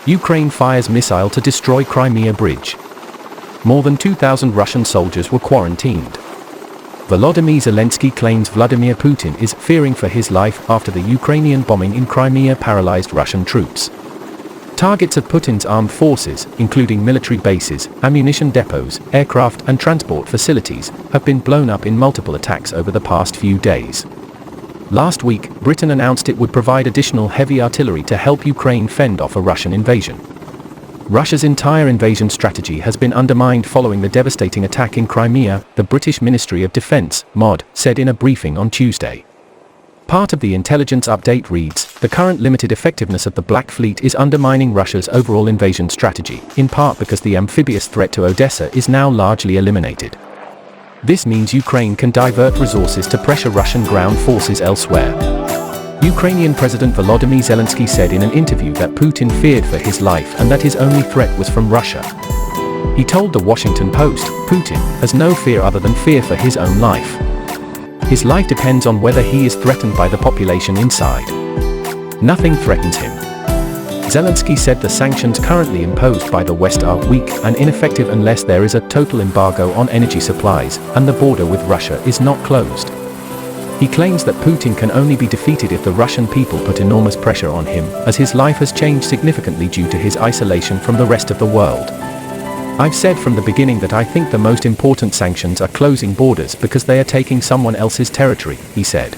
Ukraine fires missile to destroy Crimea bridge. More than 2,000 Russian soldiers were quarantined. Volodymyr Zelensky claims Vladimir Putin is fearing for his life after the Ukrainian bombing in Crimea paralyzed Russian troops. Targets of Putin's armed forces, including military bases, ammunition depots, aircraft and transport facilities, have been blown up in multiple attacks over the past few days. Last week, Britain announced it would provide additional heavy artillery to help Ukraine fend off a Russian invasion. Russia's entire invasion strategy has been undermined following the devastating attack in Crimea, the British Ministry of Defence, MOD, said in a briefing on Tuesday. Part of the intelligence update reads, the current limited effectiveness of the Black Fleet is undermining Russia's overall invasion strategy, in part because the amphibious threat to Odesa is now largely eliminated. This means Ukraine can divert resources to pressure Russian ground forces elsewhere. Ukrainian President Volodymyr Zelensky said in an interview that Putin feared for his life and that his only threat was from Russia. He told the Washington Post, Putin has no fear other than fear for his own life. His life depends on whether he is threatened by the population inside. Nothing threatens him. Zelensky said the sanctions currently imposed by the West are weak and ineffective unless there is a total embargo on energy supplies, and the border with Russia is not closed. He claims that Putin can only be defeated if the Russian people put enormous pressure on him, as his life has changed significantly due to his isolation from the rest of the world. I've said from the beginning that I think the most important sanctions are closing borders because they are taking someone else's territory, he said.